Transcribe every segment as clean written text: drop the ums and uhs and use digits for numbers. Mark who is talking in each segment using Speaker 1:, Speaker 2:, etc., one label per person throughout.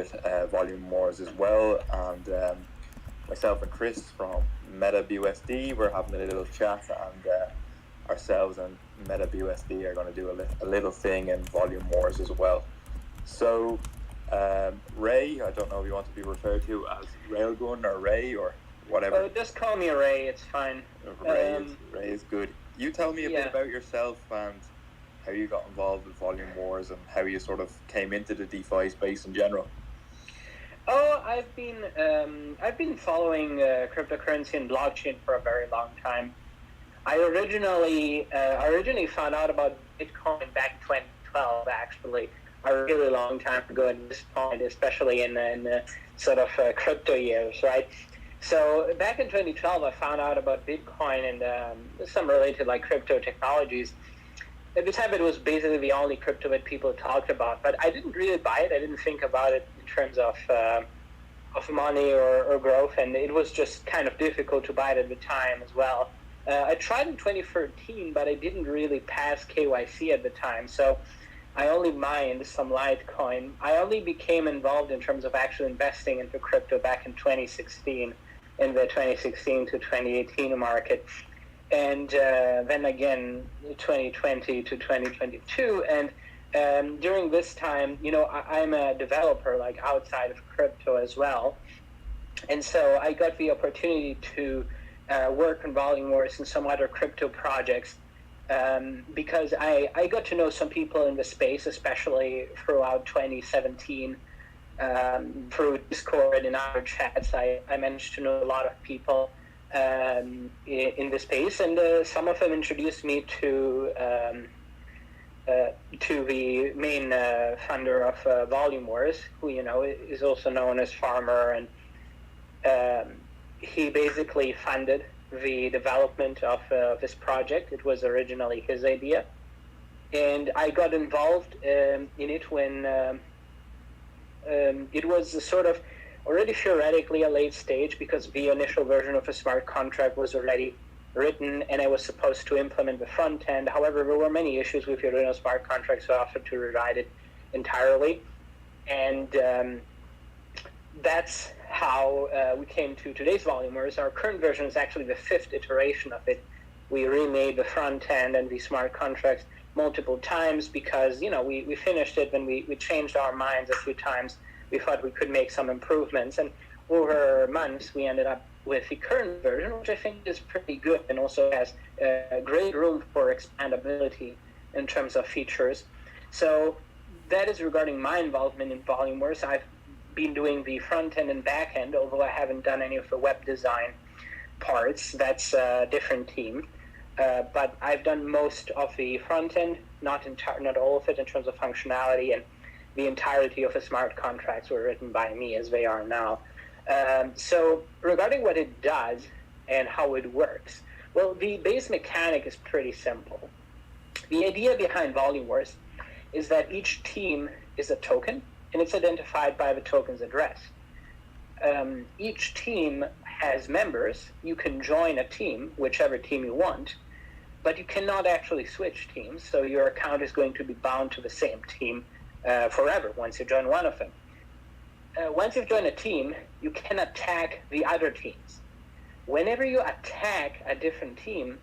Speaker 1: with Volume Wars as well, and myself and Chris from MetaBUSD, we're having a little chat, and ourselves and MetaBUSD are going to do a little thing in Volume Wars as well. So Ray, I don't know if you want to be referred to as Railgun or Ray or whatever.
Speaker 2: Oh, just call me Ray, it's fine.
Speaker 1: Ray is good. You tell me a bit about yourself and how you got involved with Volume Wars and how you sort of came into the DeFi space in general.
Speaker 2: Oh, I've been following cryptocurrency and blockchain for a very long time. I originally found out about Bitcoin back in 2012, actually, a really long time ago at this point, especially in sort of crypto years, right? So back in 2012, I found out about Bitcoin and some related like crypto technologies. At the time, it was basically the only crypto that people talked about, but I didn't really buy it. I didn't think about it in terms of money or growth, and it was just kind of difficult to buy it at the time as well. I tried in 2013, but I didn't really pass KYC at the time, so I only mined some Litecoin. I only became involved in terms of actually investing into crypto back in 2016, in the 2016 to 2018 market. And then again, 2020 to 2022. And during this time, I'm a developer, like outside of crypto as well. And so I got the opportunity to work on Volume Wars and some other crypto projects because I got to know some people in the space, especially throughout 2017. Through Discord and other chats, I managed to know a lot of people in the space, and some of them introduced me to the main funder of Volume Wars, who is also known as Farmer, and he basically funded the development of this project. It was originally his idea, and I got involved in it when it was a sort of already theoretically a late stage, because the initial version of a smart contract was already written and I was supposed to implement the front end. However, there were many issues with the original smart contract, so I offered to rewrite it entirely. And that's how we came to today's Volume Wars. Our current version is actually the 5th iteration of it. We remade the front end and the smart contracts multiple times because, we finished it, then we changed our minds a few times. We thought we could make some improvements, and over months we ended up with the current version, which I think is pretty good and also has great room for expandability in terms of features. So that is regarding my involvement in Volume Wars. I've been doing the front end and back end, although I haven't done any of the web design parts. That's a different team. But I've done most of the front end, not all of it in terms of functionality, and the entirety of the smart contracts were written by me as they are now. So regarding what it does and how it works, well, the base mechanic is pretty simple. The idea behind Volume Wars is that each team is a token, and it's identified by the token's address. Each team has members. You can join a team, whichever team you want, but you cannot actually switch teams, so your account is going to be bound to the same team forever once you join one of them. Once you've joined a team, you can attack the other teams. Whenever you attack a different team,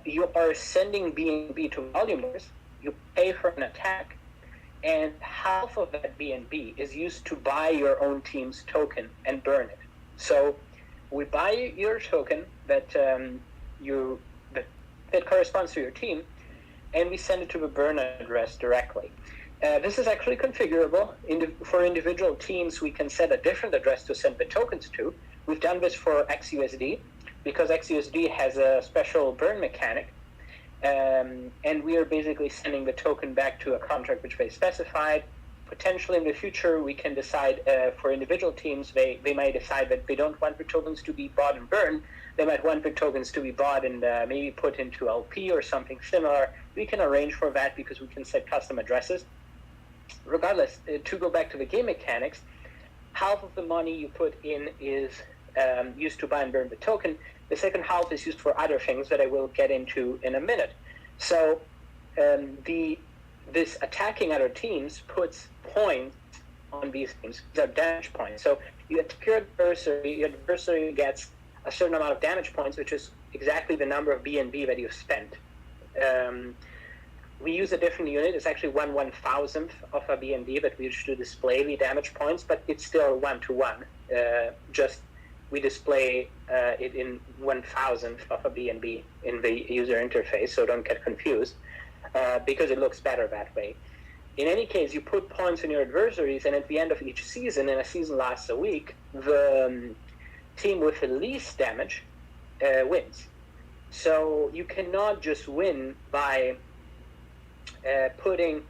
Speaker 2: you are sending BNB to Volume Wars. You pay for an attack, and half of that BNB is used to buy your own team's token and burn it. So we buy your token that corresponds to your team, and we send it to the burn address directly. This is actually configurable. For individual teams, we can set a different address to send the tokens to. We've done this for XUSD because XUSD has a special burn mechanic, and we are basically sending the token back to a contract which they specified. Potentially in the future, we can decide for individual teams, they might decide that they don't want the tokens to be bought and burned. They might want the tokens to be bought and maybe put into LP or something similar. We can arrange for that because we can set custom addresses. Regardless, to go back to the game mechanics, half of the money you put in is used to buy and burn the token. The second half is used for other things that I will get into in a minute. So this attacking other teams puts points on these teams. These are damage points. So you attack your adversary gets a certain amount of damage points, which is exactly the number of BNB that you've spent. We use a different unit. It's actually 1/1000th of a BNB that we use to display the damage points, but it's still 1-to-1. Just we display it in 1/1000th of a BNB in the user interface, so don't get confused, because it looks better that way. In any case, you put points on your adversaries, and at the end of each season, and a season lasts a week, the team with the least damage wins. So you cannot just win by putting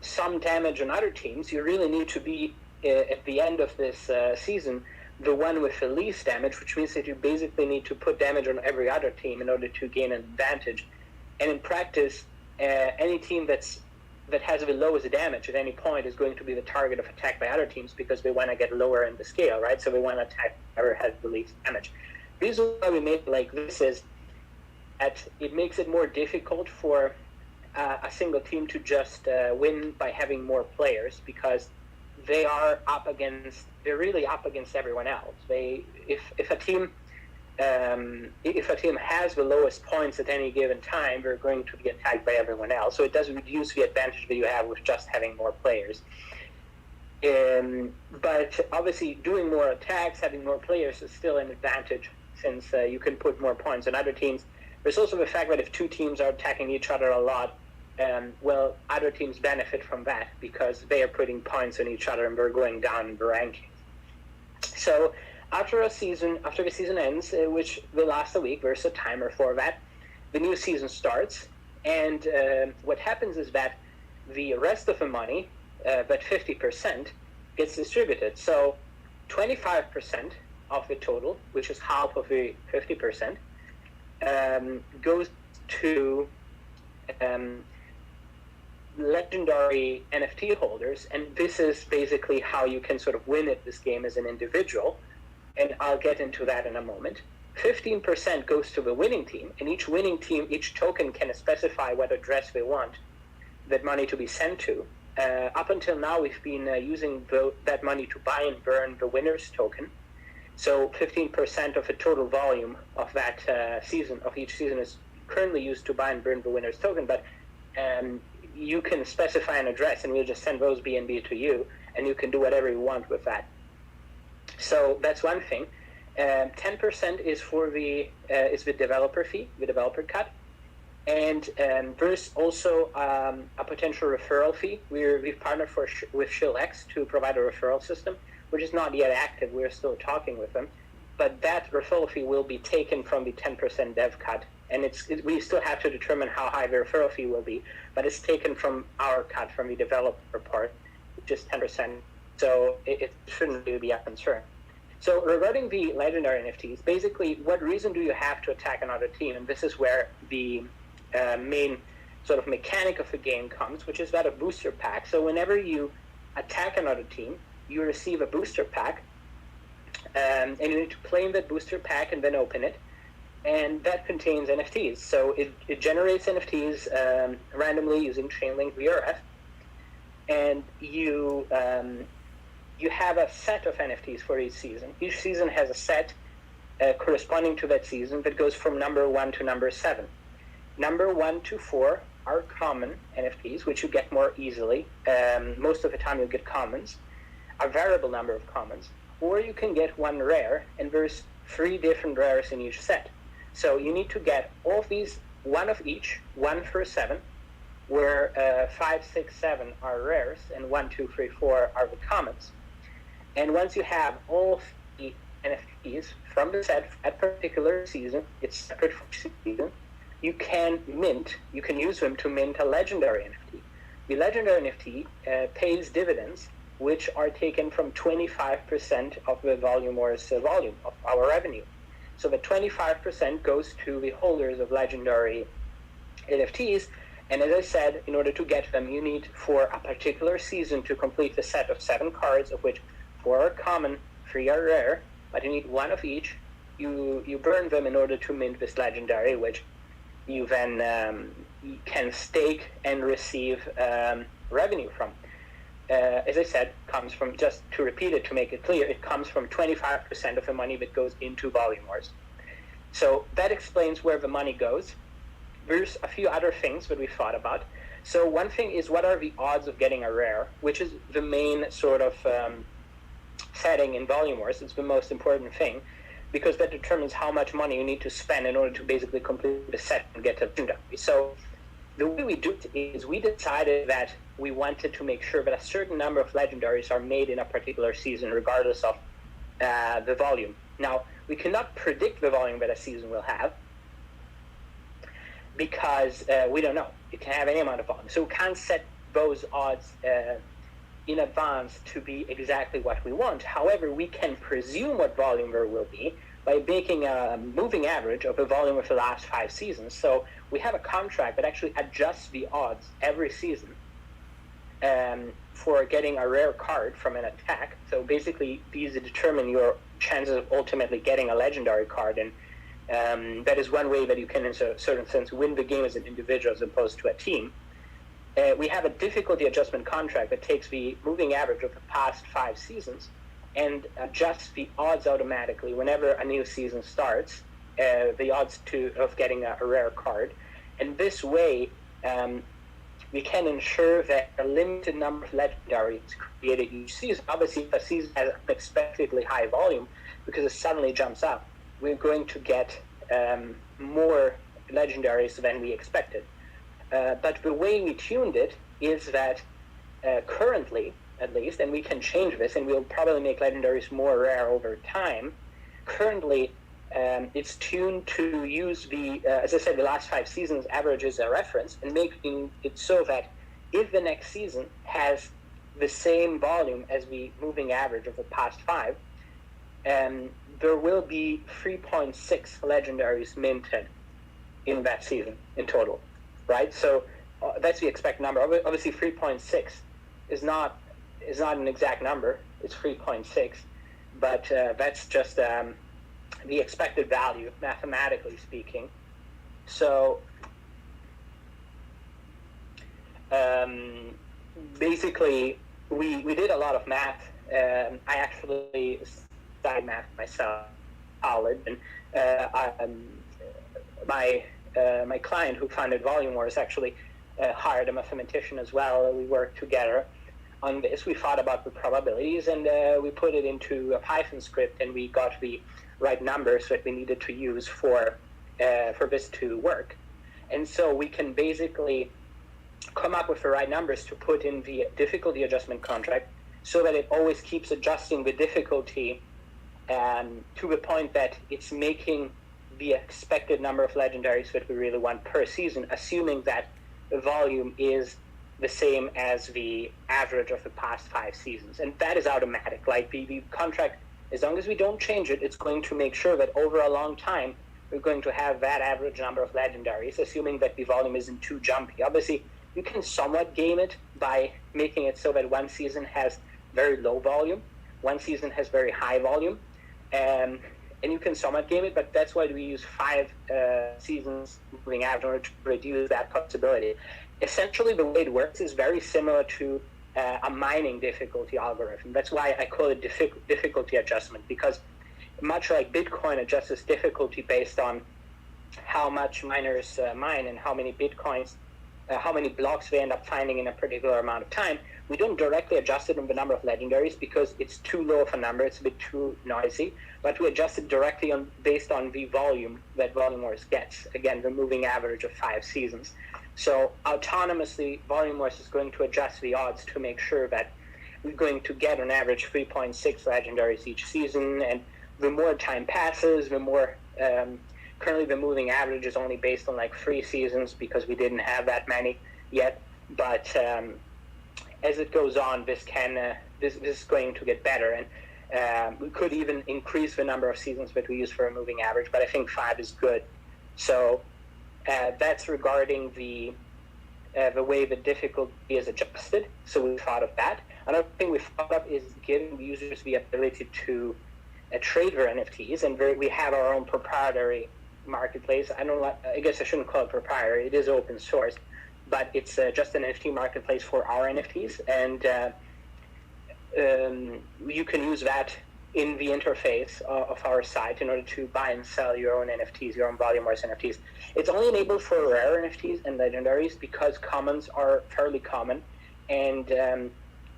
Speaker 2: some damage on other teams. You really need to be, at the end of this season, the one with the least damage, which means that you basically need to put damage on every other team in order to gain an advantage. And in practice, any team that has the lowest damage at any point is going to be the target of attack by other teams, because they want to get lower in the scale, right? So they want to attack whoever has the least damage. The reason why we made it like this is that it makes it more difficult for a single team to just win by having more players, because they're really up against everyone else. If a team has the lowest points at any given time, they're going to be attacked by everyone else. So it does reduce the advantage that you have with just having more players. But obviously, doing more attacks, having more players is still an advantage, since you can put more points on other teams. There's also the fact that if two teams are attacking each other a lot, well, other teams benefit from that, because they are putting points on each other and they're going down in the rankings. So after the season ends, which will last a week, there's a timer for that, the new season starts. And what happens is that the rest of the money, but 50%, gets distributed. So 25% of the total, which is half of the 50%, goes to legendary NFT holders, and this is basically how you can sort of win at this game as an individual, and I'll get into that in a moment. 15% goes to the winning team, and each winning team, each token can specify what address they want that money to be sent to. Up until now, we've been using that money to buy and burn the winner's token. So 15% of the total volume of that of each season is currently used to buy and burn the winner's token, but you can specify an address, and we'll just send those BNB to you, and you can do whatever you want with that. So that's one thing. 10% is for the developer fee, the developer cut, and there's also a potential referral fee. We've partnered with ShillX to provide a referral system, which is not yet active. We're still talking with them, but that referral fee will be taken from the 10% dev cut, and we still have to determine how high the referral fee will be, but it's taken from our cut, from the developer part, which is 10%. So it shouldn't really be a concern. So regarding the legendary NFTs, basically, what reason do you have to attack another team? And this is where the main sort of mechanic of the game comes, which is that a booster pack. So whenever you attack another team, you receive a booster pack, and you need to claim that booster pack and then open it. And that contains NFTs. So it generates NFTs randomly using Chainlink VRF, and you have a set of NFTs for each season. Each season has a set corresponding to that season that goes from number 1 to number 7. Number 1 to 4 are common NFTs, which you get more easily. Most of the time you'll get commons, a variable number of commons, or you can get one rare, and there's 3 different rares in each set. So you need to get all of these, one of each, 1 through 7, where 5, 6, 7 are rares, and 1, 2, 3, 4 are the commons. And once you have all of the NFTs from the set at particular season, it's separate for each season, you can use them to mint a legendary NFT. The legendary NFT pays dividends, which are taken from 25% of the volume of our revenue. So the 25% goes to the holders of legendary NFTs, and as I said, in order to get them, you need for a particular season to complete the set of 7 cards, of which 4 are common, 3 are rare, but you need 1 of each. You burn them in order to mint this legendary, which you then can stake and receive revenue from. as I said, comes from, just to repeat it, to make it clear, it comes from 25% of the money that goes into volume wars. So that explains where the money goes. There's a few other things that we thought about. So one thing is, what are the odds of getting a rare, which is the main sort of setting in volume wars. It's the most important thing, because that determines how much money you need to spend in order to basically complete the set and get a legendary. So the way we do it is, we decided that we wanted to make sure that a certain number of legendaries are made in a particular season, regardless of the volume. Now, we cannot predict the volume that a season will have, because we don't know. It can have any amount of volume. So we can't set those odds in advance to be exactly what we want. However, we can presume what volume there will be by making a moving average of the volume of the last 5 seasons. So we have a contract that actually adjusts the odds every season for getting a rare card from an attack. So basically, these determine your chances of ultimately getting a legendary card, and that is one way that you can, in a certain sense, win the game as an individual as opposed to a team. We have a difficulty adjustment contract that takes the moving average of the past 5 seasons and adjusts the odds automatically whenever a new season starts, the odds of getting a rare card. And this way, we can ensure that a limited number of legendaries is created each season. Obviously, if a season has unexpectedly high volume, because it suddenly jumps up, we're going to get more legendaries than we expected. But the way we tuned it is that currently, at least, and we can change this, and we'll probably make legendaries more rare over time. Currently, it's tuned to use the, as I said, the last 5 seasons average as a reference, and making it so that if the next season has the same volume as the moving average of the past 5, there will be 3.6 legendaries minted in that season in total, right? So that's the expected number. Obviously, 3.6 is not an exact number. It's 3.6, but that's just the expected value, mathematically speaking. So basically, we did a lot of math. I actually studied math myself, college, and my client who founded Volume Wars actually hired a mathematician as well. We worked together on this. We thought about the probabilities, and we put it into a Python script, and we got the right numbers that we needed to use for this to work. And so we can basically come up with the right numbers to put in the difficulty adjustment contract, so that it always keeps adjusting the difficulty to the point that it's making the expected number of legendaries that we really want per season, assuming that the volume is the same as the average of the past 5 seasons. And that is automatic. Like the contract, as long as we don't change it, it's going to make sure that over a long time, we're going to have that average number of legendaries, assuming that the volume isn't too jumpy. Obviously, you can somewhat game it by making it so that one season has very low volume, one season has very high volume, and you can somewhat game it, but that's why we use 5 seasons moving average in order to reduce that possibility. Essentially, the way it works is very similar to a mining difficulty algorithm. That's why I call it difficulty adjustment, because much like Bitcoin adjusts its difficulty based on how much miners mine and how many Bitcoins, how many blocks they end up finding in a particular amount of time, we don't directly adjust it on the number of legendaries because it's too low of a number, it's a bit too noisy, but we adjust it directly based on the volume that Volume Wars gets. Again, the moving average of 5 seasons. So autonomously, Volume Wars is going to adjust the odds to make sure that we're going to get on average 3.6 legendaries each season, and the more time passes, the more... currently, the moving average is only based on like 3 seasons because we didn't have that many yet. But as it goes on, this is going to get better, and we could even increase the number of seasons that we use for a moving average. But I think 5 is good. So that's regarding the way the difficulty is adjusted. So we thought of that. Another thing we thought of is giving users the ability to trade their NFTs, and we have our own proprietary marketplace. I guess I shouldn't call it proprietary. It is open source, but it's just an NFT marketplace for our NFTs, and you can use that in the interface of our site in order to buy and sell your own NFTs, your own Volume-Wars NFTs. It's only enabled for rare NFTs and legendaries because commons are fairly common, and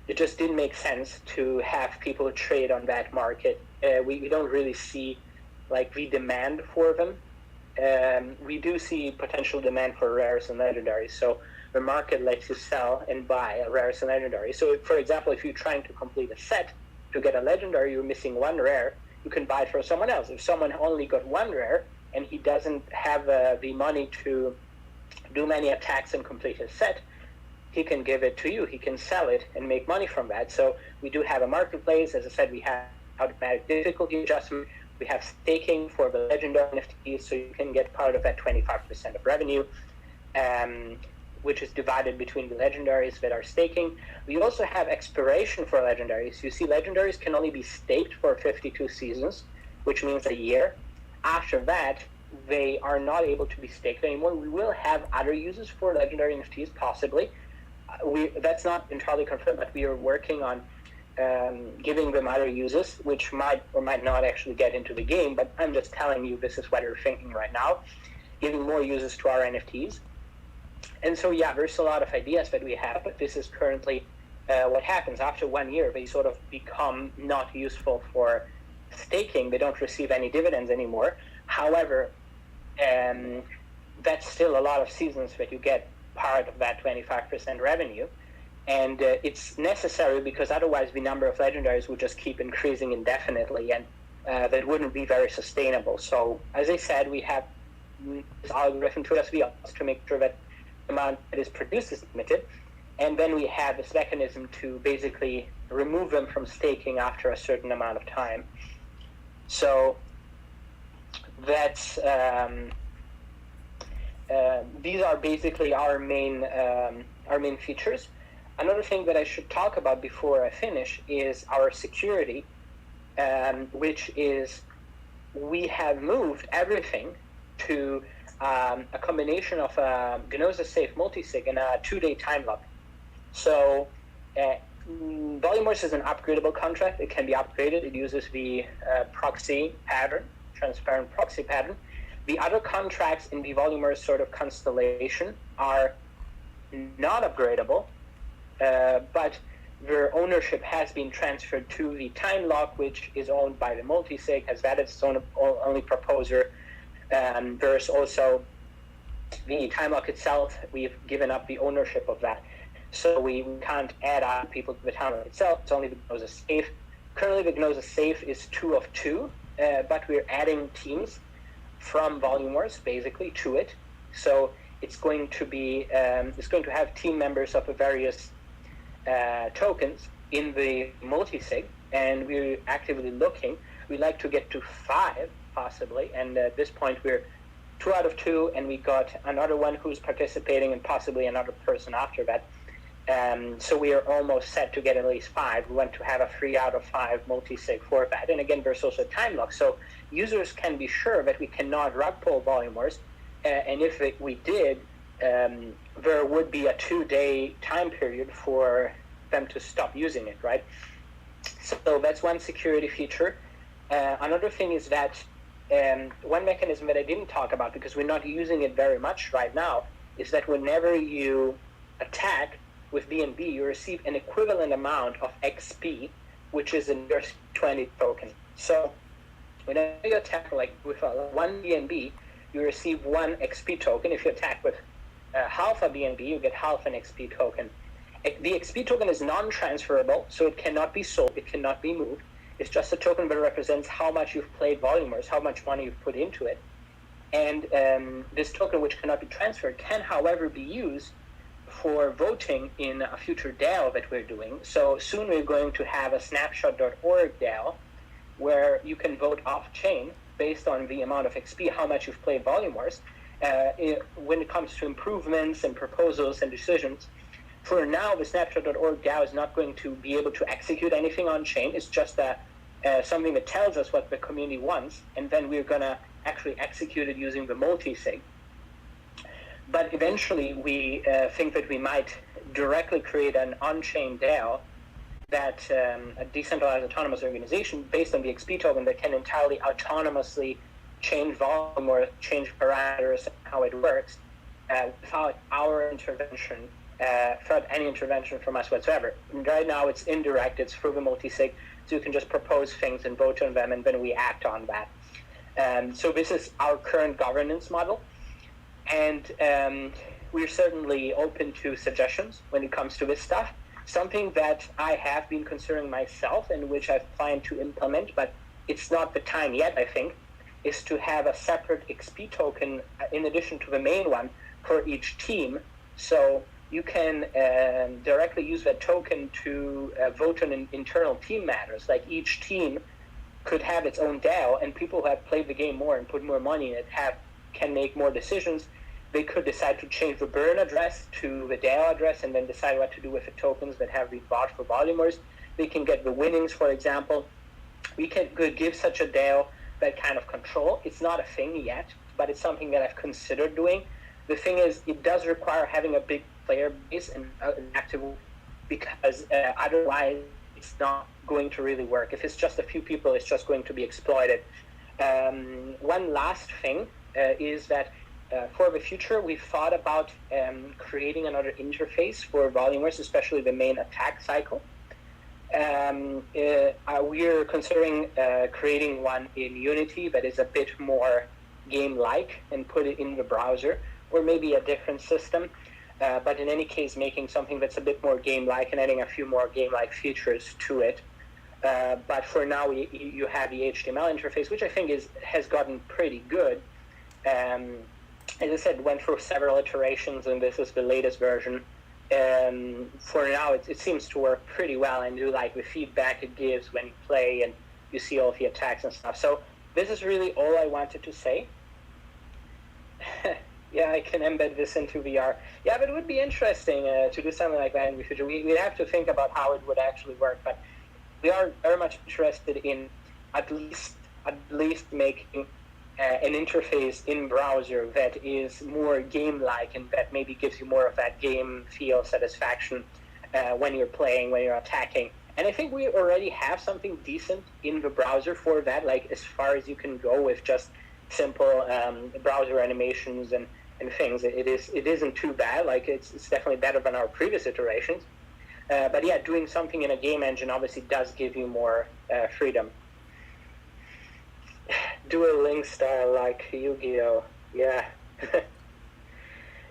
Speaker 2: it just didn't make sense to have people trade on that market. We don't really see like the demand for them. We do see potential demand for rares and legendaries. So the market lets you sell and buy rares and legendaries. So, for example, if you're trying to complete a set to get a legendary, you're missing one rare, you can buy it for someone else. If someone only got one rare and he doesn't have the money to do many attacks and complete his set, he can give it to you. He can sell it and make money from that. So we do have a marketplace. As I said, we have automatic difficulty adjustment. We have staking for the legendary NFTs, so you can get part of that 25% of revenue, which is divided between the legendaries that are staking. We also have expiration for legendaries. You see, legendaries can only be staked for 52 seasons, which means a year. After that, they are not able to be staked anymore. We will have other uses for legendary NFTs, possibly. That's not entirely confirmed, but we are working on giving them other uses, which might or might not actually get into the game, but I'm just telling you this is what we're thinking right now, giving more uses to our NFTs. And so, yeah, there's a lot of ideas that we have, but this is currently what happens. After 1 year, they sort of become not useful for staking. They don't receive any dividends anymore. However, that's still a lot of seasons that you get part of that 25% revenue. And it's necessary because otherwise the number of legendaries would just keep increasing indefinitely, and that wouldn't be very sustainable. So, as I said, we have this algorithm to us to make sure that the amount that is produced is limited. And then we have this mechanism to basically remove them from staking after a certain amount of time. So that's these are basically our main features. Another thing that I should talk about before I finish is our security, which is we have moved everything to a combination of a Gnosis-safe multisig and a 2-day time lock. So Volume-Wars is an upgradable contract. It can be upgraded. It uses the proxy pattern, transparent proxy pattern. The other contracts in the Volume-Wars sort of constellation are not upgradable, but their ownership has been transferred to the time lock, which is owned by the multisig, has that its own only proposer. There's also the time lock itself. We've given up the ownership of that. So we can't add on people to the time lock itself. It's only the Gnosis safe. Currently, the Gnosis safe is 2 of 2, but we're adding teams from Volume-Wars basically to it. So it's going to be it's going to have team members of the various tokens in the multisig, and we're actively looking. We'd like to get to 5 possibly, and at this point we're 2 out of 2, and we got another one who's participating and possibly another person after that. So we are almost set to get at least 5. We want to have a 3 out of 5 multisig for that. And again, there's also time lock, so users can be sure that we cannot rug pull Volume-Wars, and if we did, there would be a 2-day time period for them to stop using it, right? So that's one security feature. Another thing is that one mechanism that I didn't talk about, because we're not using it very much right now, is that whenever you attack with BNB, you receive an equivalent amount of XP, which is a ERC20 token. So whenever you attack like with 1 BNB, you receive 1 XP token. If you attack with half a BNB, you get half an XP token. The XP token is non-transferable, so it cannot be sold, it cannot be moved. It's just a token that represents how much you've played Volume-Wars, how much money you've put into it. And this token, which cannot be transferred, can, however, be used for voting in a future DAO that we're doing. So soon we're going to have a snapshot.org DAO where you can vote off-chain based on the amount of XP, how much you've played Volume-Wars, when it comes to improvements and proposals and decisions. For now, the snapshot.org DAO is not going to be able to execute anything on-chain. It's just something that tells us what the community wants, and then we're going to actually execute it using the multisig. But eventually, we think that we might directly create an on-chain DAO that a decentralized autonomous organization based on the XP token that can entirely autonomously change volume or change parameters and how it works without our intervention, without any intervention from us whatsoever. And right now it's indirect, it's through the multi-sig, so you can just propose things and vote on them and then we act on that. So this is our current governance model, and we're certainly open to suggestions when it comes to this stuff. Something that I have been considering myself and which I've planned to implement, but it's not the time yet, I think, is to have a separate XP token in addition to the main one for each team. So you can directly use that token to vote on internal team matters. Like each team could have its own DAO, and people who have played the game more and put more money in it can make more decisions. They could decide to change the burn address to the DAO address and then decide what to do with the tokens that have been bought for volumers. They can get the winnings, for example. We could give such a DAO that kind of control. It's not a thing yet, but it's something that I've considered doing. The thing is, it does require having a big player base and an active, because otherwise it's not going to really work. If it's just a few people, it's just going to be exploited. One last thing is that for the future, we've thought about creating another interface for volumers, especially the main attack cycle. We're considering creating one in Unity that is a bit more game-like and put it in the browser, or maybe a different system. But in any case, making something that's a bit more game-like and adding a few more game-like features to it. But for now, you have the HTML interface, which I think has gotten pretty good. As I said, went through several iterations, and this is the latest version. For now, it seems to work pretty well, and you like the feedback it gives when you play and you see all the attacks and stuff. So this is really all I wanted to say. Yeah, I can embed this into VR. Yeah, but it would be interesting to do something like that in the future. We'd have to think about how it would actually work, but we are very much interested in at least making an interface in browser that is more game-like and that maybe gives you more of that game feel satisfaction when you're playing, when you're attacking. And I think we already have something decent in the browser for that, like as far as you can go with just simple browser animations and things. It isn't too bad. Like it's definitely better than our previous iterations. But yeah, doing something in a game engine obviously does give you more freedom. Dual Link style like Yu-Gi-Oh! Yeah.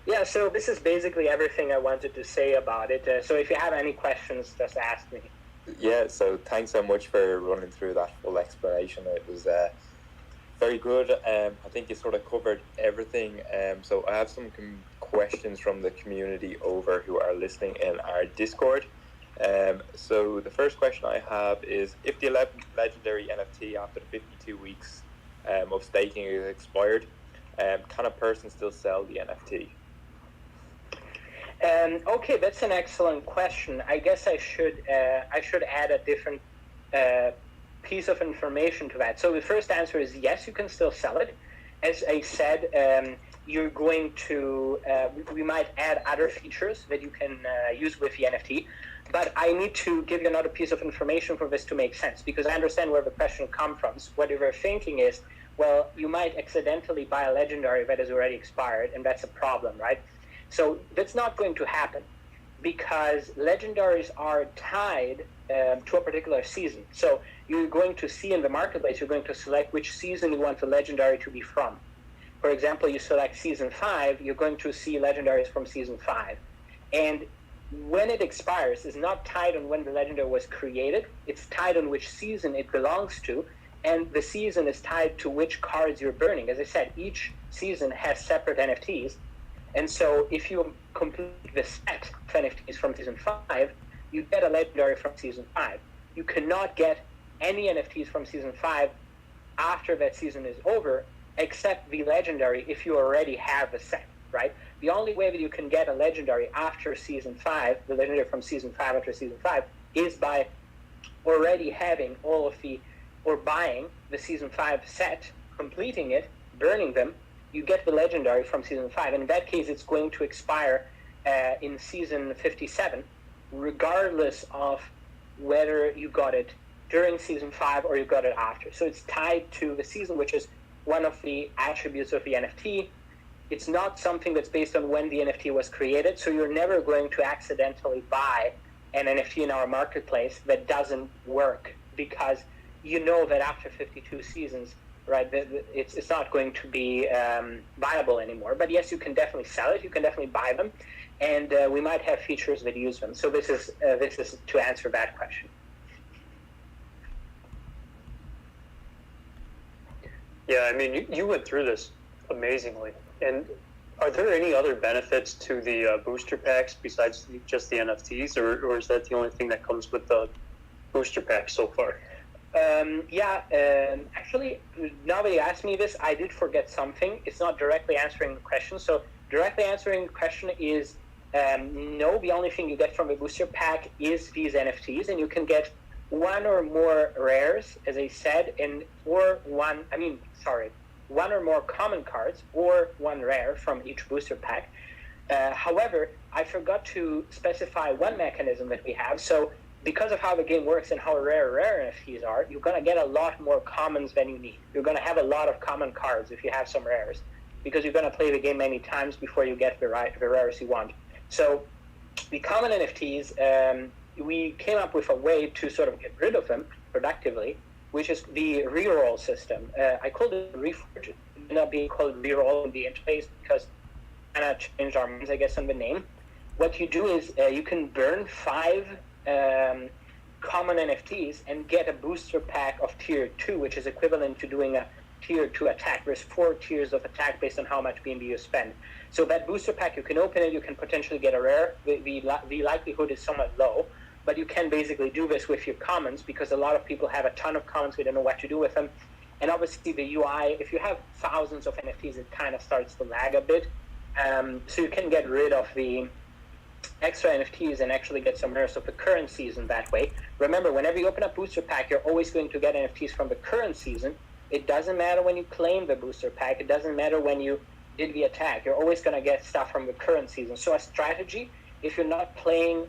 Speaker 2: Yeah, so this is basically everything I wanted to say about it. So if you have any questions, just ask me.
Speaker 1: Yeah, so thanks so much for running through that full explanation. It was very good. I think you sort of covered everything. So I have some questions from the community over who are listening in our Discord. So the first question I have is, if the legendary NFT after the 52 weeks of staking is expired, can a person still sell the NFT?
Speaker 2: Okay, that's an excellent question. I guess I should add a different piece of information to that. So the first answer is yes, you can still sell it. As I said, you're going to we might add other features that you can use with the NFT. But I need to give you another piece of information for this to make sense, because I understand where the question comes from. So what you're thinking is, well, you might accidentally buy a legendary that has already expired, and that's a problem, right? So that's not going to happen, because legendaries are tied to a particular season. So you're going to see in the marketplace, you're going to select which season you want the legendary to be from. For example, you select season 5, you're going to see legendaries from season 5. And when it expires, is not tied on when the legendary was created. It's tied on which season it belongs to, and the season is tied to which cards you're burning. As I said, each season has separate NFTs, and so if you complete the set of NFTs from season 5, you get a legendary from season 5. You cannot get any NFTs from season 5 after that season is over, except the legendary if you already have the set, right? The only way that you can get a legendary after season 5, the legendary from season 5 after season 5, is by already having all of the, or buying the season 5 set, completing it, burning them. You get the legendary from season 5. In that case, it's going to expire in season 57, regardless of whether you got it during season 5 or you got it after. So it's tied to the season, which is one of the attributes of the NFT. It's not something that's based on when the NFT was created, so you're never going to accidentally buy an NFT in our marketplace that doesn't work, because you know that after 52 seasons, right, it's not going to be viable anymore. But yes, you can definitely sell it, you can definitely buy them, and we might have features that use them. So this is to answer that question.
Speaker 3: Yeah, I mean, you went through this amazingly. And are there any other benefits to the booster packs besides just the NFTs, or is that the only thing that comes with the booster pack so far?
Speaker 2: Actually, now that you asked me this, I did forget something. It's not directly answering the question. So directly answering the question is no, the only thing you get from the booster pack is these NFTs, and you can get one or more rares, as I said, one or more common cards or one rare from each booster pack. However, I forgot to specify one mechanism that we have. So because of how the game works and how rare NFTs are, you're going to get a lot more commons than you need. You're going to have a lot of common cards if you have some rares, because you're going to play the game many times before you get the rares you want. So the common NFTs, we came up with a way to sort of get rid of them productively, which is the reroll system. I called it Reforge. It ended up being called reroll in the interface because we kind of changed our minds, I guess, on the name. What you do is you can burn 5 common NFTs and get a booster pack of tier 2, which is equivalent to doing a tier 2 attack. There's 4 tiers of attack based on how much BNB you spend. So that booster pack, you can open it, you can potentially get a rare. The likelihood is somewhat low, but you can basically do this with your commons, because a lot of people have a ton of commons, we don't know what to do with them. And obviously the UI, if you have thousands of NFTs, it kind of starts to lag a bit. So you can get rid of the extra NFTs and actually get some rares of the current season that way. Remember, whenever you open a booster pack, you're always going to get NFTs from the current season. It doesn't matter when you claim the booster pack. It doesn't matter when you did the attack. You're always going to get stuff from the current season. So a strategy, if you're not playing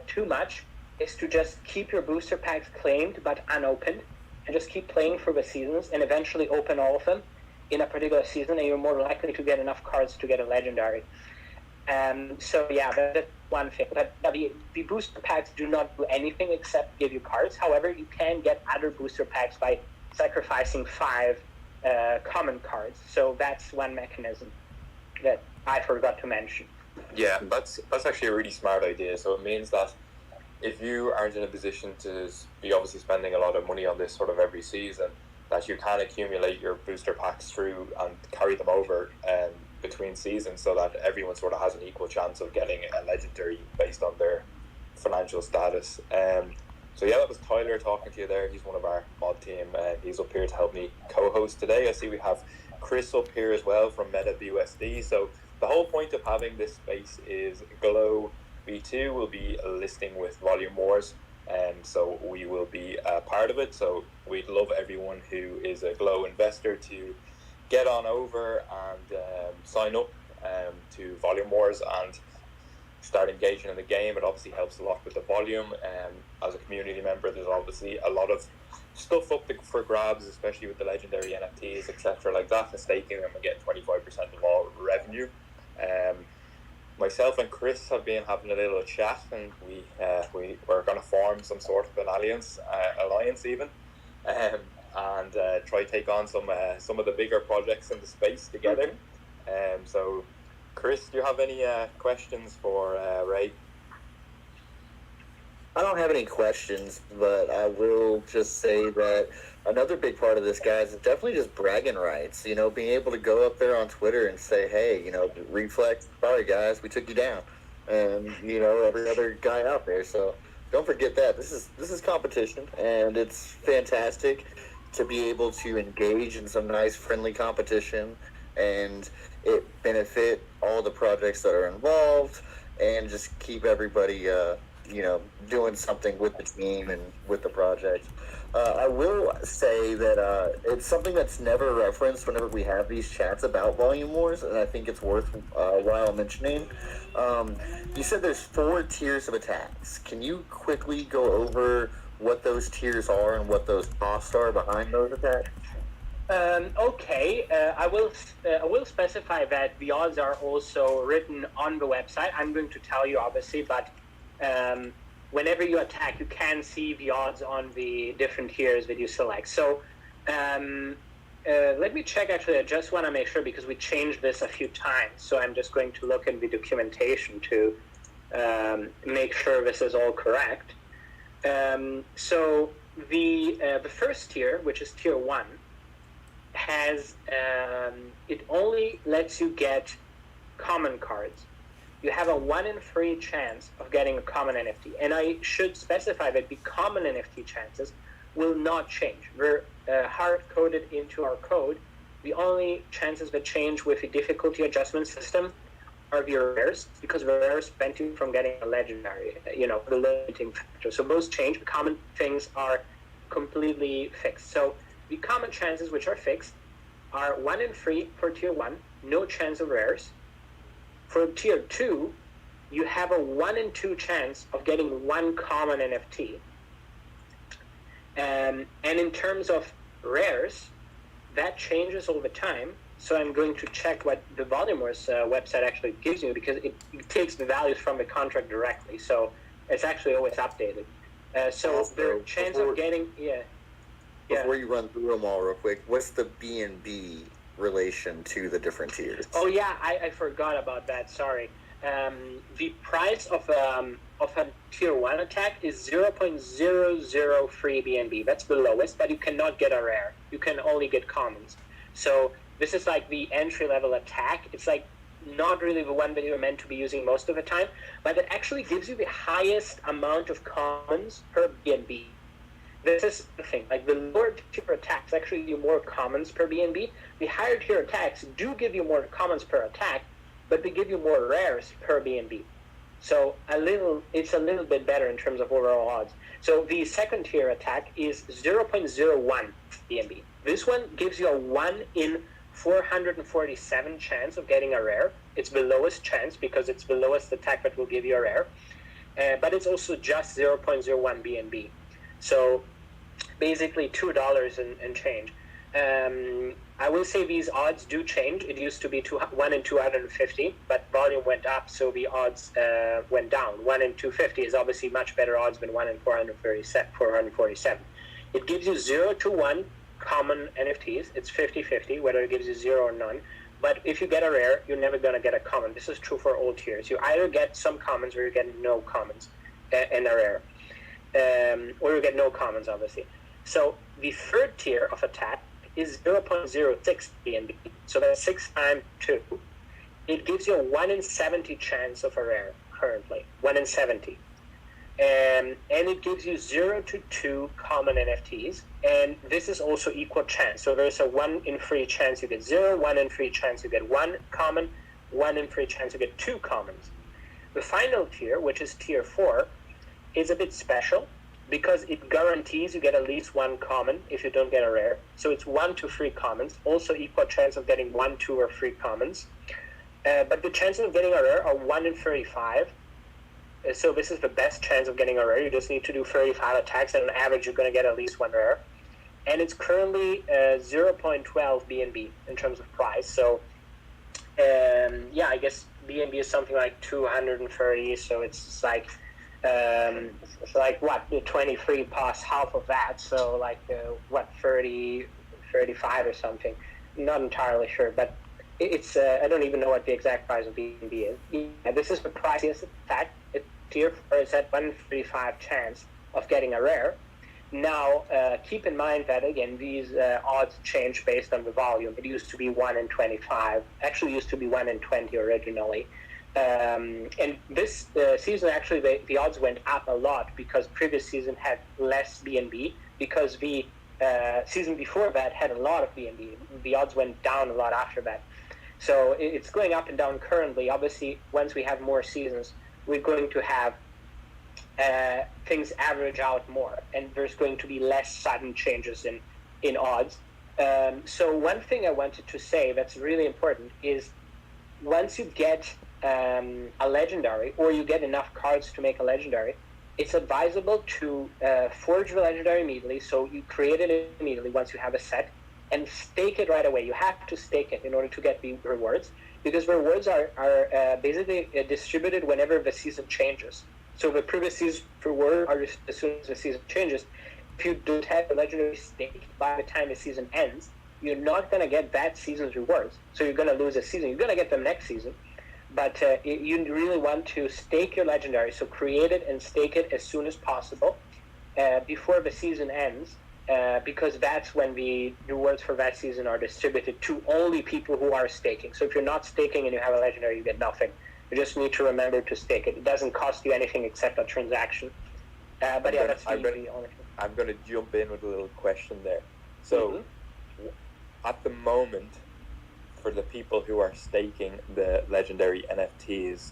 Speaker 2: too much, is to just keep your booster packs claimed but unopened, and just keep playing for the seasons and eventually open all of them in a particular season, and you're more likely to get enough cards to get a legendary. So yeah, that's one thing. But the booster packs do not do anything except give you cards. However, you can get other booster packs by sacrificing 5 common cards. So that's one mechanism that I forgot to mention.
Speaker 1: Yeah, that's actually a really smart idea. So it means that if you aren't in a position to be obviously spending a lot of money on this sort of every season, that you can accumulate your booster packs through and carry them over between seasons, so that everyone sort of has an equal chance of getting a legendary based on their financial status. So yeah, that was Tyler talking to you there. He's one of our mod team. He's up here to help me co-host today. I see we have Chris up here as well from Meta BUSD. So the whole point of having this space is Glow V2 will be listing with Volume Wars, so we will be a part of it. So we'd love everyone who is a Glow investor to get on over and sign up to Volume Wars and start engaging in the game. It obviously helps a lot with the volume. As a community member, there's obviously a lot of stuff up for grabs, especially with the legendary NFTs, etc. like that, and staking them and getting 25% of all revenue. Myself and Chris have been having a little chat, and we're going to form some sort of an alliance even, and try to take on some of the bigger projects in the space together. So, Chris, do you have any questions for Ray?
Speaker 4: I don't have any questions, but I will just say that another big part of this, guys, is definitely just bragging rights. You know, being able to go up there on Twitter and say, hey, you know, Reflex, sorry, guys, we took you down. And, you know, every other guy out there. So don't forget that. This is competition, and it's fantastic to be able to engage in some nice, friendly competition, and it benefit all the projects that are involved, and just keep everybody, you know, doing something with the team and with the project. I will say that it's something that's never referenced whenever we have these chats about volume wars, and I think it's worth while mentioning. You said there's 4 tiers of attacks. Can you quickly go over what those tiers are and what those costs are behind those attacks?
Speaker 2: Okay, I will specify that the odds are also written on the website. I'm going to tell you, obviously, but whenever you attack, you can see the odds on the different tiers that you select. So let me check. Actually, I just want to make sure because we changed this a few times. So I'm just going to look in the documentation to make sure this is all correct. So the first tier, which is tier 1, has it only lets you get common cards. You have a 1 in 3 chance of getting a common NFT, and I should specify that the common NFT chances will not change. They're hard-coded into our code. The only chances that change with the difficulty adjustment system are the rares, because the rares prevent you from getting a legendary, the limiting factor. So those change. The common things are completely fixed. So the common chances, which are fixed, are 1 in 3 for tier 1, no chance of rares. For tier 2, you have a 1 in 2 chance of getting 1 common NFT. And in terms of rares, that changes all the time. So I'm going to check what the Volume Wars website actually gives you, because it takes the values from the contract directly. So it's actually always updated. So
Speaker 4: Also,
Speaker 2: the chance of getting,
Speaker 4: Before you run through them all real quick, what's the BNB relation to the different tiers?
Speaker 2: Oh yeah, I forgot about that. Sorry. The price of a tier 1 attack is 0.003 BNB. That's the lowest, but you cannot get a rare. You can only get commons. So this is like the entry level attack. It's like not really the one that you're meant to be using most of the time, but it actually gives you the highest amount of commons per BNB. This is the thing, like the lower tier attacks actually give you more commons per BNB. The higher tier attacks do give you more commons per attack, but they give you more rares per BNB. So it's a little bit better in terms of overall odds. So the second tier attack is 0.01 BNB. This one gives you a 1 in 447 chance of getting a rare. It's the lowest chance because it's the lowest attack that will give you a rare. But it's also just 0.01 BNB. So basically $2 and change. I will say these odds do change. It used to be 1 in 250, but volume went up, so the odds went down. 1 in 250 is obviously much better odds than 1 in 447. It gives you 0 to 1 common NFTs. It's 50-50, whether it gives you 0 or none. But if you get a rare, you're never going to get a common. This is true for all tiers. You either get some commons or you get no commons and a rare. Or you get no commons, obviously. So the third tier of attack is 0.06 BNB. So that's 6 times 2. It gives you a 1 in 70 chance of a rare currently. 1 in 70. And it gives you 0 to 2 common NFTs. And this is also equal chance. So there's a 1 in 3 chance you get 0, 1 in 3 chance you get 1 common, 1 in 3 chance you get 2 commons. The final tier, which is tier 4, is a bit special because it guarantees you get at least 1 common if you don't get a rare. So it's 1 to 3 commons, also equal chance of getting 1, 2, or 3 commons. But the chances of getting a rare are 1 in 35. So this is the best chance of getting a rare. You just need to do 35 attacks, and on average you're going to get at least 1 rare. And it's currently 0.12 BNB in terms of price. So I guess BNB is something like 230, so it's like what, the 23 plus half of that, so 30, 35 or something. Not entirely sure, but it's I don't even know what the exact price of BNB is. This is the priciest attack. Tier 4 is at 135 chance of getting a rare. Now, keep in mind that, again, these odds change based on the volume. It used to be 1 in 25. Actually used to be 1 in 20 originally. And this season, actually, the odds went up a lot because previous season had less BNB, because the season before that had a lot of BNB. The odds went down a lot after that. So it's going up and down currently. Obviously, once we have more seasons, we're going to have things average out more, and there's going to be less sudden changes in odds. So one thing I wanted to say that's really important is once you get a legendary, or you get enough cards to make a legendary, it's advisable to forge the legendary immediately. So you create it immediately once you have a set, and stake it right away. You have to stake it in order to get the rewards, because rewards are basically distributed whenever the season changes. So the previous season rewards are just as soon as the season changes. If you don't have a legendary stake by the time the season ends, you're not going to get that season's rewards. So you're going to lose a season. You're going to get them next season. But you really want to stake your legendary. So create it and stake it as soon as possible before the season ends, because that's when the rewards for that season are distributed to only people who are staking. So if you're not staking and you have a legendary, you get nothing. You just need to remember to stake it. It doesn't cost you anything except a transaction. But yeah, that's the only thing.
Speaker 1: I'm going to jump in with a little question there. So at the moment, for the people who are staking the legendary NFTs,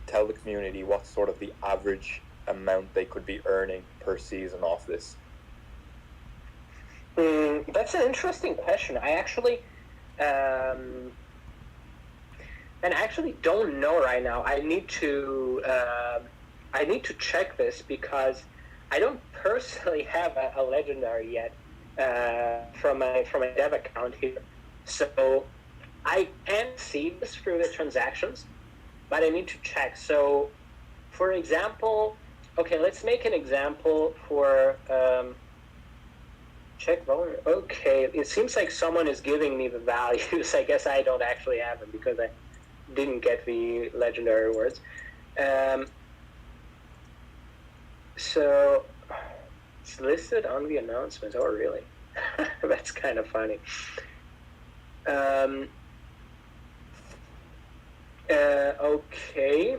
Speaker 1: tell the community what sort of the average amount they could be earning per season off this.
Speaker 2: That's an interesting question. I actually don't know right now. I need to check this, because I don't personally have a legendary yet from a dev account here. So I can see this through the transactions, but I need to check. So, for example, okay, let's make an example for check volume. Okay, it seems like someone is giving me the values. I guess I don't actually have them because I didn't get the legendary rewards. So it's listed on the announcement. Oh, really? That's kind of funny. Okay.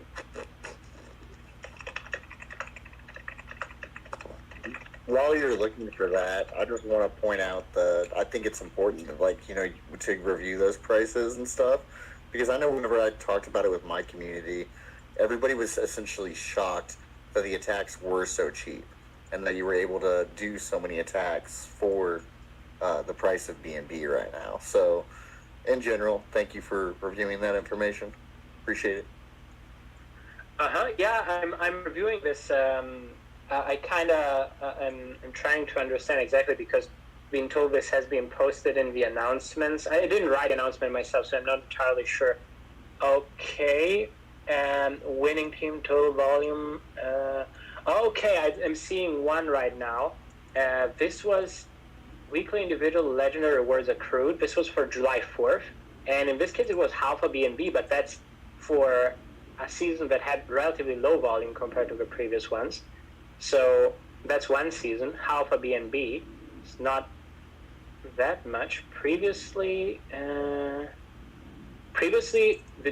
Speaker 4: While you're looking for that, I just want to point out that I think it's important, to review those prices and stuff, because I know whenever I talked about it with my community, everybody was essentially shocked that the attacks were so cheap and that you were able to do so many attacks for the price of BNB right now. So, in general, thank you for reviewing that information. Appreciate it.
Speaker 2: Yeah, I'm reviewing this. I'm trying to understand exactly, because being told this has been posted in the announcements. I didn't write an announcement myself, so I'm not entirely sure. Okay, winning team total volume. Okay, I'm seeing one right now. This was weekly individual legendary rewards accrued. This was for July 4th, and in this case it was half a BNB, but that's for a season that had relatively low volume compared to the previous ones. So that's one season, half a BNB. It's not that much. Previously, the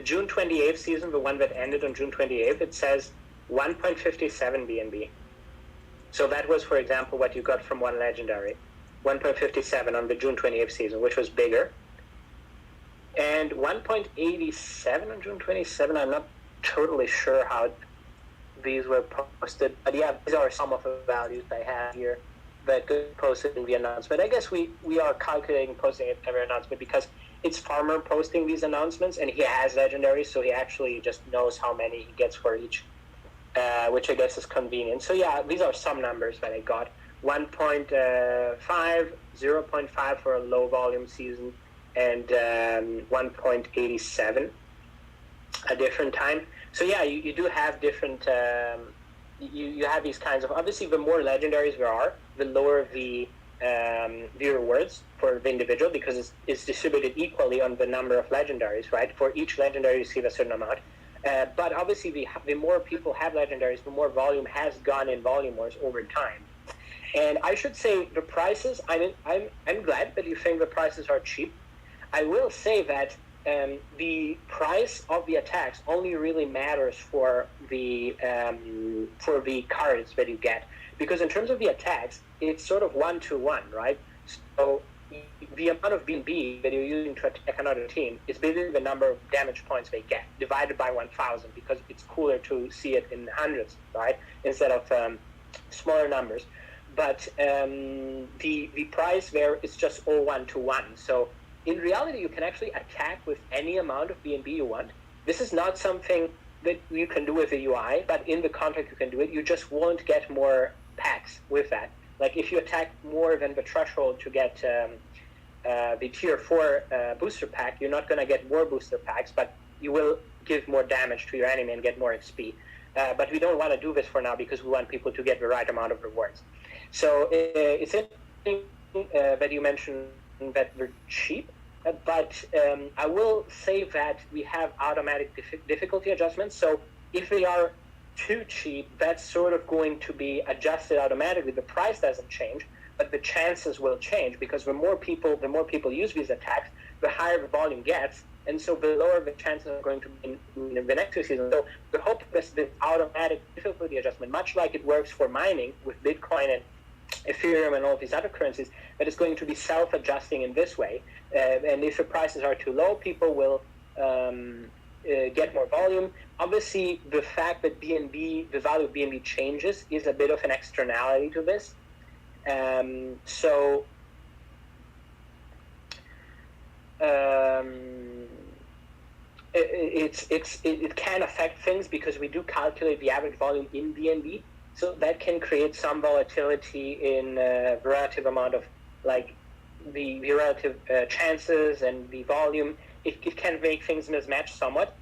Speaker 2: June 28th season, the one that ended on June 28th, it says 1.57 BNB. So that was, for example, what you got from one legendary. 1.57 on the June 28th season, which was bigger. And 1.87 on June 27th, I'm not totally sure how these were posted. But yeah, these are some of the values I have here that got posted in the announcement. I guess we are calculating posting it every announcement, because it's Farmer posting these announcements, and he has legendaries, so he actually just knows how many he gets for each, which I guess is convenient. So yeah, these are some numbers that I got. 1.5, 0.5 for a low volume season, and 1.87 a different time. So yeah, you do have different, you have these kinds of, obviously the more legendaries there are, the lower the rewards for the individual, because it's distributed equally on the number of legendaries, right? For each legendary you receive a certain amount. But obviously the more people have legendaries, the more volume has gone in volume wars over time. And I should say the prices, I'm glad that you think the prices are cheap. I will say that the price of the attacks only really matters for the cards that you get, because in terms of the attacks, it's sort of 1-to-1, right? So the amount of BNB that you're using to attack another team is basically the number of damage points they get divided by 1,000, because it's cooler to see it in hundreds, right, instead of smaller numbers. But the price there is just all 1-to-1. So in reality, you can actually attack with any amount of BNB you want. This is not something that you can do with the UI, but in the contract you can do it. You just won't get more packs with that. Like if you attack more than the threshold to get the tier 4 booster pack, you're not going to get more booster packs, but you will give more damage to your enemy and get more XP. But we don't want to do this for now because we want people to get the right amount of rewards. So it's interesting that you mentioned that they're cheap, but I will say that we have automatic difficulty adjustments. So if they are too cheap, that's sort of going to be adjusted automatically. The price doesn't change, but the chances will change, because the more people use these attacks, the higher the volume gets, and so the lower the chances are going to be in the next season. So the hope is this automatic difficulty adjustment, much like it works for mining with Bitcoin and Ethereum and all these other currencies, that is going to be self-adjusting in this way. And if the prices are too low, people will get more volume. Obviously, the fact that BNB, the value of BNB changes, is a bit of an externality to this. It can affect things because we do calculate the average volume in BNB, so that can create some volatility in the relative amount of, like, the relative chances and the volume. It can make things mismatch somewhat,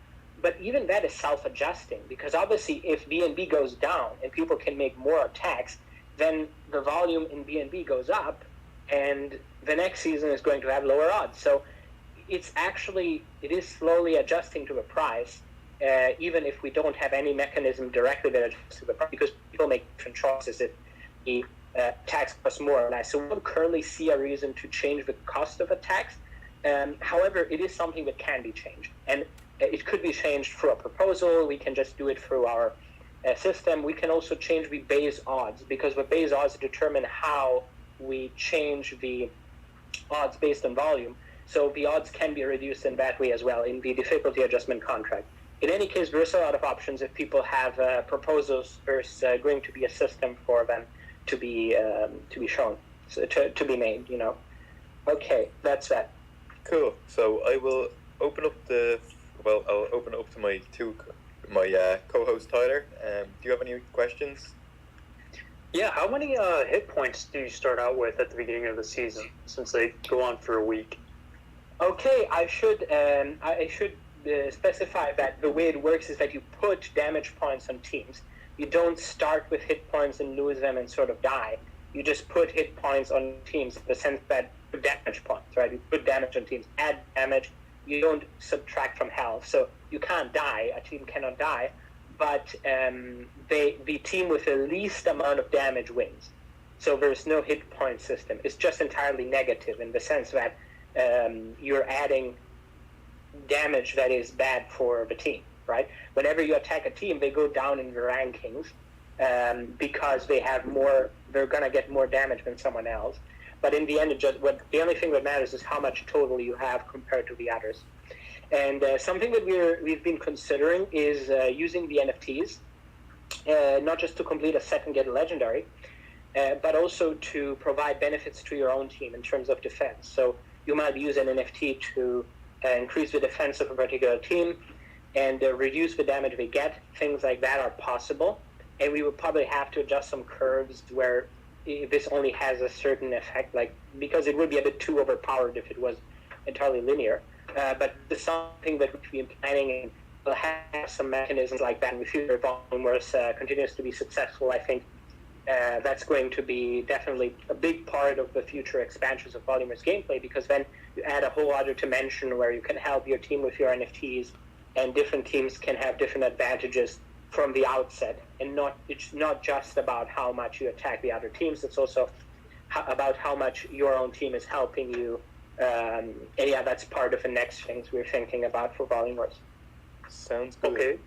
Speaker 2: but even that is self-adjusting, because obviously if BNB goes down and people can make more attacks, then the volume in BNB goes up, and the next season is going to have lower odds. So it is slowly adjusting to the price, even if we don't have any mechanism directly that adjusts to the price, because people make different choices if the tax costs more or less. So we don't currently see a reason to change the cost of a tax. However, it is something that can be changed, and it could be changed through a proposal. We can just do it through our system. We can also change the base odds, because the base odds determine how we change the odds based on volume. So the odds can be reduced in that way as well in the difficulty adjustment contract. In any case, there's a lot of options. If people have proposals, there's going to be a system for them to be shown, so to be made. Okay, that's that.
Speaker 1: Cool. So I will open up I'll open it up to my co-host Tyler. Do you have any questions?
Speaker 3: Yeah, how many hit points do you start out with at the beginning of the season, since they go on for a week?
Speaker 2: Okay, I should specify that the way it works is that you put damage points on teams. You don't start with hit points and lose them and sort of die. You just put hit points on teams in the sense that damage points, right? You put damage on teams, add damage. You don't subtract from health, so you can't die. A team cannot die, but the team with the least amount of damage wins. So there's no hit point system. It's just entirely negative in the sense that you're adding damage that is bad for the team, right? Whenever you attack a team, they go down in the rankings because they're going to get more damage than someone else. But in the end, the only thing that matters is how much total you have compared to the others. And something that we've been considering is using the NFTs, not just to complete a set and get a legendary, but also to provide benefits to your own team in terms of defense. So you might use an NFT to increase the defense of a particular team and reduce the damage they get. Things like that are possible. And we would probably have to adjust some curves where this only has a certain effect, because it would be a bit too overpowered if it was entirely linear. But it's something that we've been planning, and we'll have some mechanisms like that in the future. Volumeverse continues to be successful. I think that's going to be definitely a big part of the future expansions of Volumeverse gameplay, because then you add a whole other dimension where you can help your team with your NFTs, and different teams can have different advantages from the outset, and it's not just about how much you attack the other teams, it's also about how much your own team is helping you. And yeah, that's part of the next things we're thinking about for Volumeverse.
Speaker 1: Sounds good.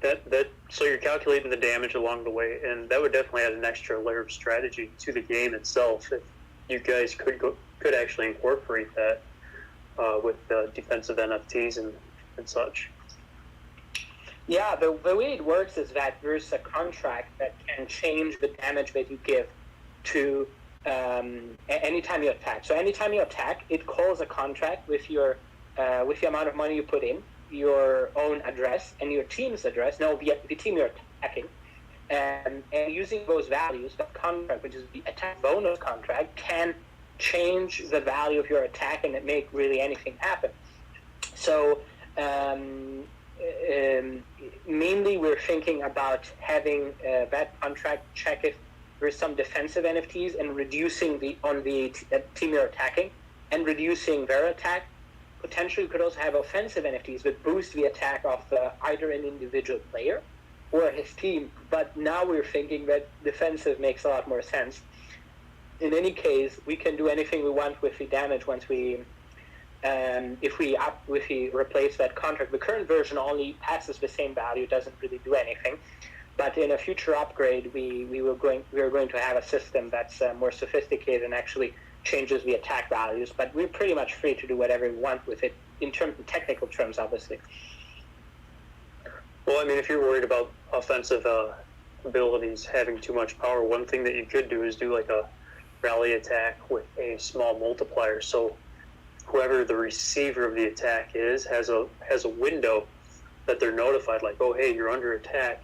Speaker 3: Okay. So you're calculating the damage along the way, and that would definitely add an extra layer of strategy to the game itself you guys could actually incorporate that with the defensive NFTs and such.
Speaker 2: Yeah, the way it works is that there's a contract that can change the damage that you give to anytime you attack. So anytime you attack, it calls a contract with with the amount of money you put in, your own address, and your team's address. No, the team you're attacking. And using those values, the contract, which is the attack bonus contract, can change the value of your attack and make really anything happen. So mainly we're thinking about having that contract check if there's some defensive NFTs and reducing the team you're attacking and reducing their attack. Potentially, we could also have offensive NFTs that boost the attack of either an individual player or his team. But now we're thinking that defensive makes a lot more sense. In any case, we can do anything we want with the damage once if we replace that contract. The current version only passes the same value; it doesn't really do anything. But in a future upgrade, we are going to have a system that's more sophisticated and actually changes the attack values. But we're pretty much free to do whatever we want with it in technical terms, obviously.
Speaker 3: Well, I mean, if you're worried about offensive abilities having too much power, one thing that you could do is do like a rally attack with a small multiplier. So whoever the receiver of the attack is has a window that they're notified, like, oh, hey, you're under attack.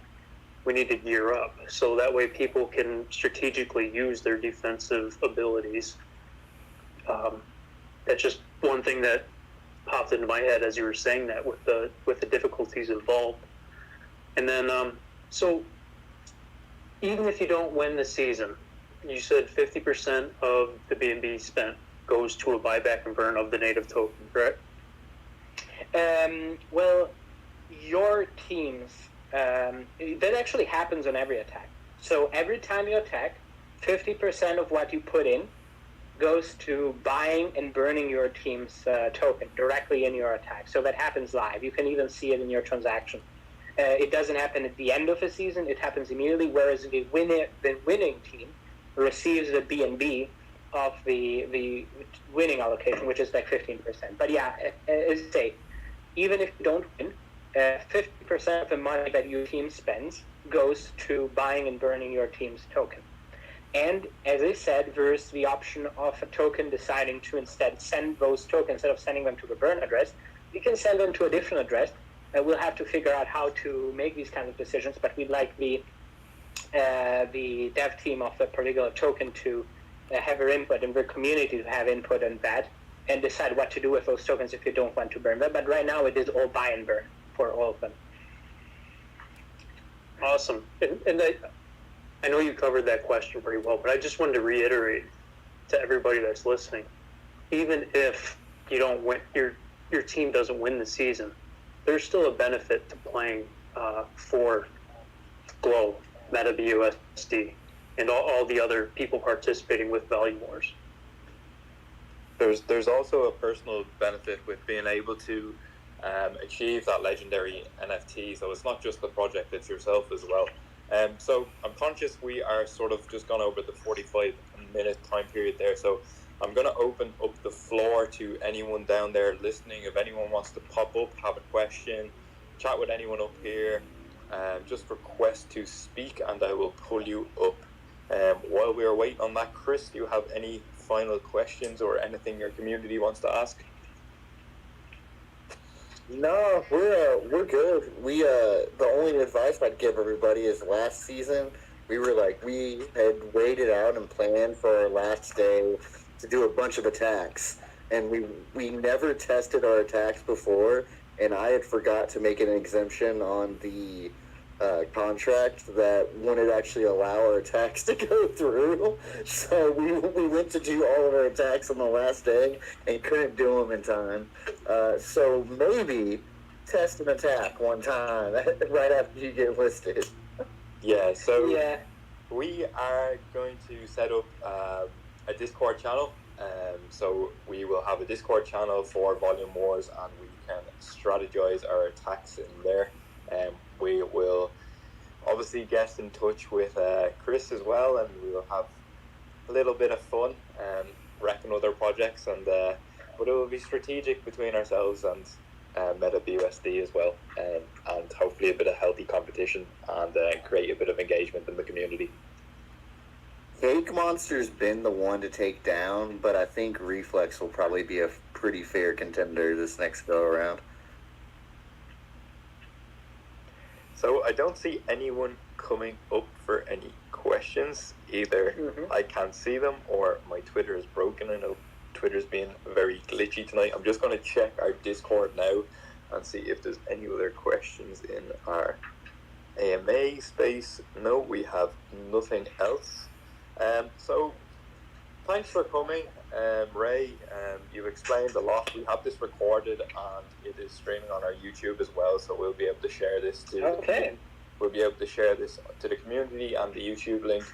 Speaker 3: We need to gear up. So that way people can strategically use their defensive abilities. That's just one thing that popped into my head as you were saying that with the difficulties involved. And then, so even if you don't win the season, you said 50% of the BNB spent goes to a buyback and burn of the native token, correct?
Speaker 2: Well, your teams, that actually happens on every attack. So every time you attack, 50% of what you put in goes to buying and burning your team's token directly in your attack. So that happens live. You can even see it in your transaction. It doesn't happen at the end of the season. It happens immediately, whereas the winning team receives the BNB of the winning allocation, which is like 15%. But yeah, as I say, even if you don't win, 50% of the money that your team spends goes to buying and burning your team's token. And as I said, there's the option of a token deciding to instead send those tokens, instead of sending them to the burn address, we can send them to a different address. We'll have to figure out how to make these kinds of decisions, but we'd like the dev team of the particular token to have their input and their community to have input on that and decide what to do with those tokens if you don't want to burn them. But right now it is all buy and burn for all of them.
Speaker 3: Awesome. And I know you covered that question pretty well, but I just wanted to reiterate to everybody that's listening, even if you don't win, your team doesn't win the season, there's still a benefit to playing for Glow, MetaBUSD, and all the other people participating with Value Wars.
Speaker 1: There's also a personal benefit with being able to achieve that legendary NFT. So it's not just the project, it's yourself as well. So I'm conscious we are sort of just gone over the 45-minute time period there. So I'm going to open up the floor to anyone down there listening. If anyone wants to pop up, have a question, chat with anyone up here, just request to speak and I will pull you up. While we are waiting on that, Chris, do you have any final questions or anything your community wants to ask?
Speaker 4: No, we're good. The only advice I'd give everybody is last season we had waited out and planned for our last day to do a bunch of attacks, and we never tested our attacks before, and I had forgot to make an exemption on the contract that wouldn't actually allow our attacks to go through. So we went to do all of our attacks on the last day and couldn't do them in time. So maybe test an attack one time right after you get listed.
Speaker 1: Yeah, so we are going to set up a Discord channel. So we will have a Discord channel for Volume Wars and we can strategize our attacks in there. We will obviously get in touch with Chris as well, and we will have a little bit of fun. projects, and but it will be strategic between ourselves and Meta BUSD as well, and hopefully a bit of healthy competition and create a bit of engagement in the community.
Speaker 4: Fake Monster's been the one to take down, but I think Reflex will probably be a pretty fair contender this next go around.
Speaker 1: So I don't see anyone coming up for any questions. Either I can't see them or my Twitter is broken. I know Twitter's been very glitchy tonight. I'm just going to check our Discord now and see if there's any other questions in our AMA space. No, we have nothing else. So thanks for coming, Ray. You've explained a lot. We have this recorded and it is streaming on our YouTube as well, so we'll be able to share this to we'll be able to share this to the community and the YouTube link,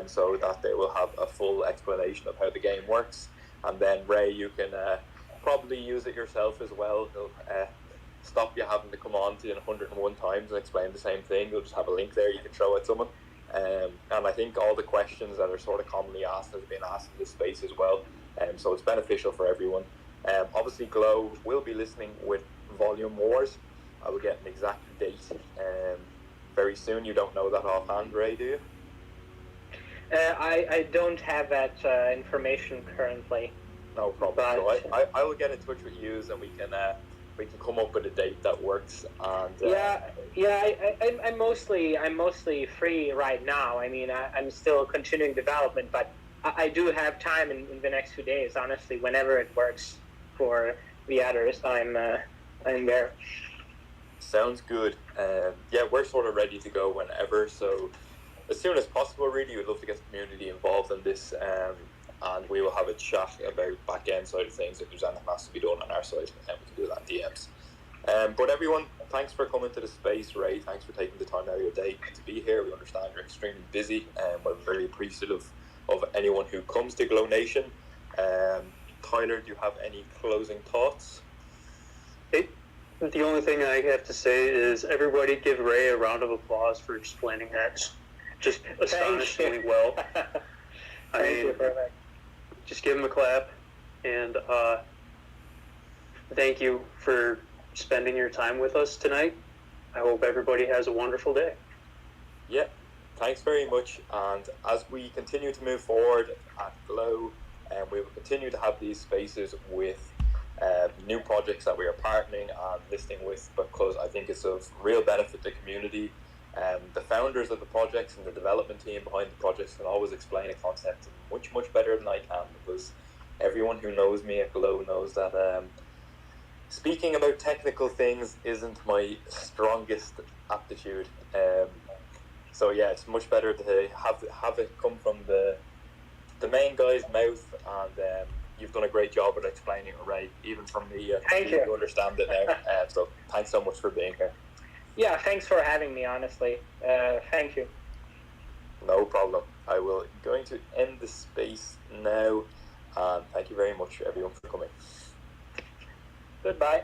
Speaker 1: so that they will have a full explanation of how the game works. And then Ray, you can probably use it yourself as well. It'll stop you having to come on to 101 times and explain the same thing. You'll just have a link there you can throw at someone. And I think all the questions that are sort of commonly asked has been asked in this space as well. So it's beneficial for everyone. Obviously, Glow will be listening with Volume Wars. I will get an exact date very soon. You don't know that offhand, Ray, do you?
Speaker 2: I don't have that information currently.
Speaker 1: No problem. So I will get in touch with you and we can come up with a date that works. And
Speaker 2: I'm mostly free right now. I mean, I'm still continuing development, but I do have time in the next few days. Honestly, whenever it works for the others, I'm there.
Speaker 1: Sounds good. Yeah, we're sort of ready to go whenever. So as soon as possible, really, we'd love to get the community involved in this. And we will have a chat about back end side of things. If there's anything that has to be done on our side, we can do that in DMs. But everyone, thanks for coming to the space. Ray, thanks for taking the time out of your day to be here. We understand you're extremely busy, and we're very appreciative of anyone who comes to Glow Nation. Tyler, do you have any closing thoughts?
Speaker 3: The only thing I have to say is everybody give Ray a round of applause for explaining that just astonishingly well.
Speaker 2: Thank you for that.
Speaker 3: Just give him a clap, and thank you for spending your time with us tonight. I hope everybody has a wonderful day.
Speaker 1: Yeah, thanks very much. And as we continue to move forward at Glow, we will continue to have these spaces with new projects that we are partnering and listing with, because I think it's of real benefit to the community. The founders of the projects and the development team behind the projects can always explain a concept much better than I can, because everyone who knows me at Glow knows that speaking about technical things isn't my strongest aptitude. So yeah, it's much better to have it come from the main guy's mouth, and you've done a great job at explaining it, right? Even from me,
Speaker 2: Thank you.
Speaker 1: to understand it now. So thanks so much for being here.
Speaker 2: Yeah, thanks for having me, honestly. Thank you.
Speaker 1: No problem. I will going to end the space now, and thank you very much everyone for coming.
Speaker 2: Goodbye.